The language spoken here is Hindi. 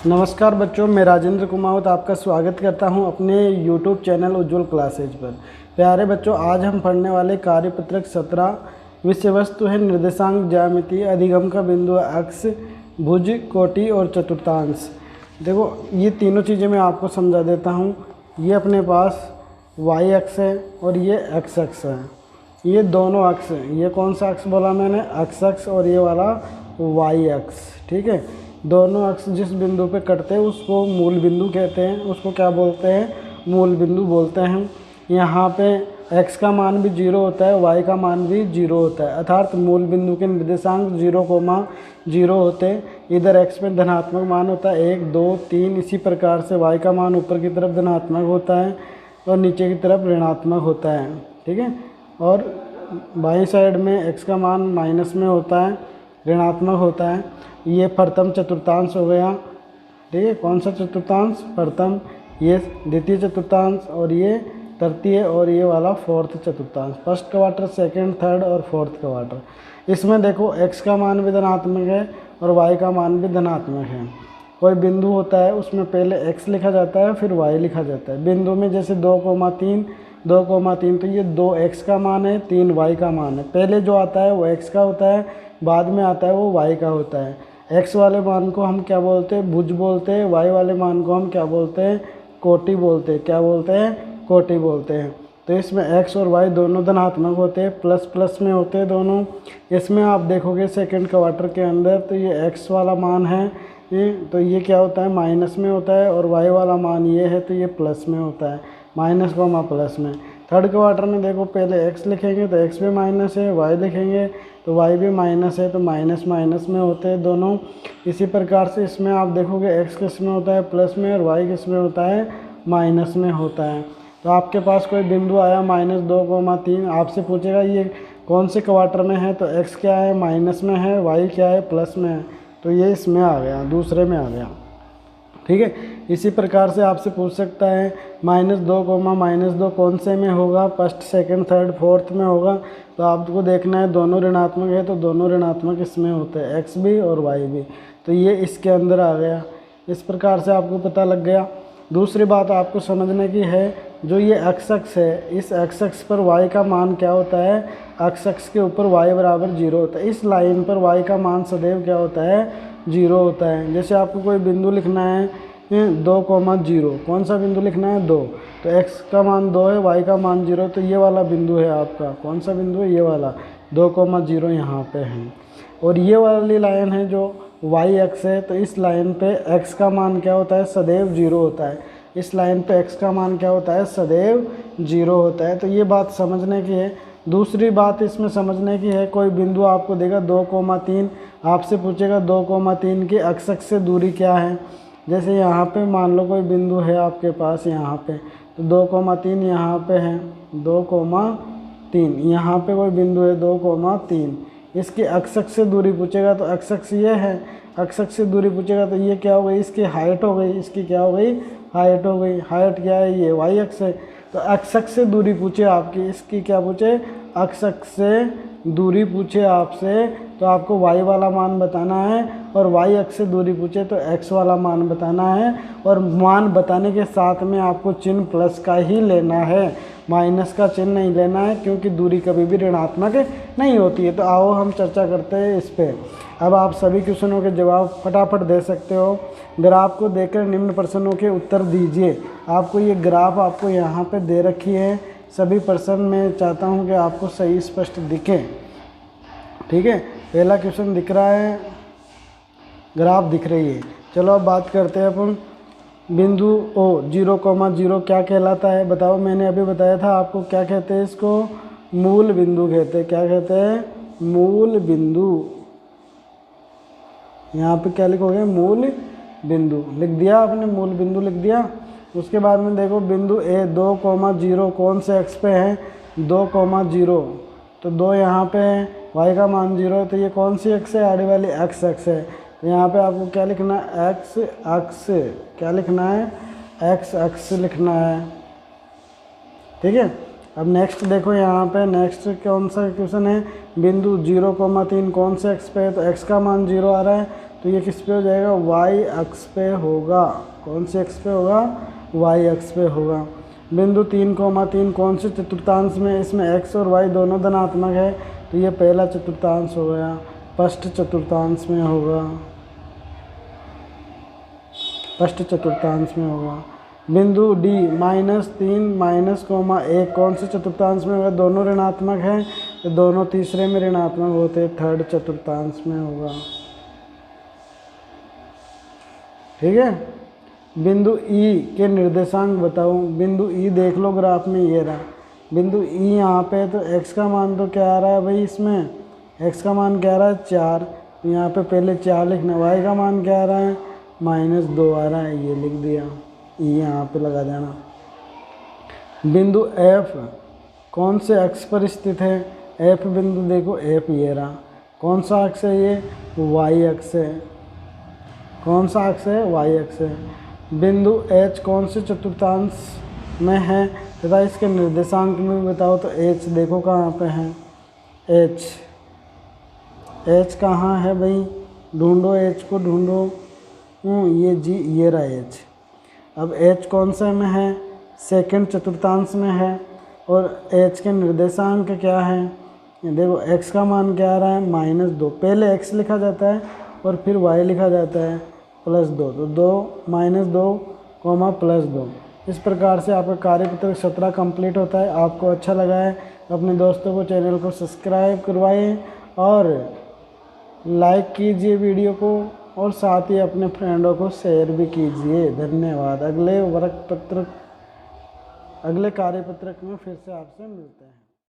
नमस्कार बच्चों, मैं राजेंद्र कुमावत आपका स्वागत करता हूं अपने YouTube चैनल उज्ज्वल क्लासेज पर। प्यारे बच्चों, आज हम पढ़ने वाले कार्यपत्रक 17 विषय वस्तु है निर्देशांक ज्यामिति, अधिगम का बिंदु अक्ष, भुज, कोटि और चतुर्थांश। देखो, ये तीनों चीज़ें मैं आपको समझा देता हूं। ये अपने पास y अक्ष है और ये x अक्ष है। ये दोनों अक्ष हैं। ये कौन सा अक्ष बोला मैंने? x अक्ष, और ये वाला y अक्ष। ठीक है, दोनों अक्ष जिस बिंदु पे कटते हैं उसको मूल बिंदु कहते हैं। उसको क्या बोलते हैं? मूल बिंदु बोलते हैं। यहाँ पे x का मान भी 0 होता है, y का मान भी 0 होता है, अर्थात मूल बिंदु के निर्देशांक 0,0 होते हैं। इधर x में धनात्मक मान होता है 1, 2, 3। इसी प्रकार से y का मान ऊपर की तरफ धनात्मक होता है और नीचे की तरफ ऋणात्मक होता है। ठीक है, और बाईं साइड में x का मान माइनस में होता है, ऋणात्मक होता है। ये प्रथम चतुर्थांश हो गया। ठीक है, कौन सा चतुर्थांश? प्रथम। ये द्वितीय चतुर्थांश, और ये तृतीय, और ये वाला फोर्थ चतुर्थांश। फर्स्ट क्वार्टर, सेकंड, थर्ड और फोर्थ क्वार्टर। इसमें देखो x का मान भी धनात्मक है और y का मान भी धनात्मक है। कोई बिंदु होता है उसमें पहले x लिखा जाता है फिर y लिखा जाता है। बिंदु में जैसे 2,3, 2,3 तो ये 2x का मान है, 3y का मान है। पहले जो आता है वो x का होता है, बाद में आता है वो y का होता है। x वाले मान को हम क्या बोलते हैं? भुज बोलते हैं। y वाले मान को हम क्या बोलते हैं? कोटि बोलते हैं। क्या बोलते हैं? कोटि बोलते हैं। तो इसमें x और y दोनों धनात्मक होते हैं, प्लस प्लस में होते हैं दोनों। इसमें आप देखोगे सेकंड क्वार्टर के अंदर तो ये x वाला मान है, तो ये क्या होता है? माइनस में होता है, और y वाला मान ये है तो ये प्लस में होता है, माइनस कॉमा प्लस में। थर्ड क्वार्टर में देखो, पहले x लिखेंगे तो x भी माइनस है, y लिखेंगे तो y भी माइनस है, तो माइनस माइनस में होते हैं दोनों। इसी प्रकार से इसमें आप देखोगे x किस में होता है? प्लस में, और y किस में होता है? माइनस में होता है। तो आपके पास कोई बिंदु आया -2,3, आपसे पूछेगा ये कौन से क्वार्टर में है, तो x क्या है? माइनस में है, y क्या है? प्लस में है, तो ये इसमें आ गया, दूसरे में आ गया। ठीक है, इसी प्रकार से आपसे पूछ सकता है -2, कौन से में होगा? फर्स्ट, सेकंड, थर्ड, फोर्थ में होगा। तो आपको देखना है दोनों ऋणात्मक है तो दोनों ऋणात्मक इसमें होते हैं, x भी और y भी। तो ये इसके अंदर आ गया। इस प्रकार से आपको पता लग गया। दूसरी बात आपको समझने की है, जो ये x अक्ष है, इस x अक्ष पर y का मान क्या होता है? x अक्ष के ऊपर y बराबर 0 होता है। इस लाइन पर y का मान सदैव क्या होता है? 0 होता है। जैसे आपको कोई बिंदु लिखना है 2,0, कौन सा बिंदु लिखना है? 2, तो x का मान 2 है, y का मान 0, तो ये वाला बिंदु है आपका। कौन सा बिंदु है? ये वाला 2,0 यहाँ पे है। और ये वाली लाइन है जो y अक्ष है, तो इस लाइन पे x का मान क्या होता है? सदैव 0 होता है। इस लाइन पे x का मान क्या होता है? सदैव 0 होता है। तो ये बात समझने की है। दूसरी बात इसमें समझने की है, कोई बिंदु आपको देगा 2,3, आपसे पूछेगा 2,3 की x अक्ष से दूरी क्या है। जैसे यहाँ पे मान लो कोई बिंदु है आपके पास यहाँ पे, तो 2,3 यहाँ पे है, 2,3 यहाँ पे कोई बिंदु है 2,3। इसकी x अक्ष से दूरी पूछेगा तो x अक्ष ये है, x अक्ष से दूरी पूछेगा तो ये क्या हो गई? इसकी हाइट हो गई। इसकी क्या हो गई? हाइट हो गई। हाइट क्या है? ये y अक्ष है। तो x अक्ष से दूरी पूछे आपकी, इसकी क्या पूछे? x अक्ष से दूरी पूछे आपसे, तो आपको y वाला मान बताना है, और y अक्ष से दूरी पूछे तो x वाला मान बताना है। और मान बताने के साथ में आपको चिन्ह प्लस का ही लेना है, माइनस का चिन्ह नहीं लेना है, क्योंकि दूरी कभी भी ऋणात्मक नहीं होती है। तो आओ हम चर्चा करते हैं इस पर। अब आप सभी क्वेश्चनों के जवाब फटाफट दे सकते हो। ग्राफ को देखकर निम्न प्रश्नों के उत्तर दीजिए। आपको ये ग्राफ आपको यहाँ पे दे रखी है। सभी प्रश्न मैं चाहता हूँ कि आपको सही स्पष्ट दिखे। ठीक है, पहला क्वेश्चन दिख रहा है, ग्राफ दिख रही है। चलो अब बात करते हैं अपन। बिंदु O 0,0 क्या कहलाता है? बताओ। मैंने अभी बताया था आपको, क्या कहते हैं इसको? मूल बिंदु कहते हैं। क्या कहते हैं? मूल बिंदु। यहाँ पे क्या लिखोगे? मूल बिंदु। लिख दिया आपने, मूल बिंदु लिख दिया। उसके बाद में देखो बिंदु A 2,0 कौन से x पे है? 2,0, तो 2 यहाँ पे है, y का मान 0 है, तो ये कौन सी x है? आड़ी वाली x अक्ष है। तो यहाँ पे आपको क्या लिखना है? x अक्ष। क्या लिखना है? x अक्ष लिखना है। ठीक है, अब नेक्स्ट देखो, यहाँ पे नेक्स्ट कौन सा क्वेश्चन है? बिंदु 0,3 कौन से x पे है? तो x का मान 0 आ रहा है, तो ये किस पे हो जाएगा, वाई अक्ष पे होगा। कौन से अक्ष पे होगा, वाई अक्ष पे होगा। बिंदु 3,3 कौन से चतुर्थांश में, इसमें x और y दोनों धनात्मक है, तो ये पहला चतुर्थांश हो गया, फर्स्ट चतुर्थांश में होगा, फर्स्ट चतुर्थांश में होगा। बिंदु D -3 -1 कौन से चतुर्थांश में होगा, दोनों ऋणात्मक हैं, तो दोनों तीसरे में ऋणात्मक होते, थर्ड चतुर्थांश में होगा। ठीक है। बिंदु E के निर्देशांक बताओ। बिंदु E देख लो ग्राफ में, ये रहा बिंदु E यहाँ पे, तो x का मान तो क्या आ रहा है भाई, इसमें x का मान क्या आ रहा है 4, तो यहाँ पे पहले 4 लिखना। y का मान क्या आ रहा है, -2 आ रहा है, ये लिख दिया, E यहाँ पे लगा देना। बिंदु F कौन से अक्ष पर स्थित है, F बिंदु देखो, F ये रहा, कौन सा अक्ष है ये, y अक्ष है। कौन सा अक्ष है, y अक्ष है। बिंदु H कौन से चतुर्थांश में है तथा इसके निर्देशांक में भी बताओ, तो H देखो कहाँ पे है, H कहाँ है भाई, ढूंढो H को ढूंढो, ये जी, ये रहा H। अब H कौन से में है, सेकंड चतुर्थांश में है, और H के निर्देशांक क्या है, देखो x का मान क्या आ रहा है, -2, पहले x लिखा जाता है और फिर y लिखा जाता है +2, तो 2 -2, +2। इस प्रकार से आपका कार्यपत्र 17 कंप्लीट होता है। आपको अच्छा लगा है, अपने दोस्तों को चैनल को सब्सक्राइब करवाइए और लाइक कीजिए वीडियो को, और साथ ही अपने फ्रेंडों को शेयर भी कीजिए। धन्यवाद। अगले कार्यपत्रक में फिर से आपसे मिलते हैं।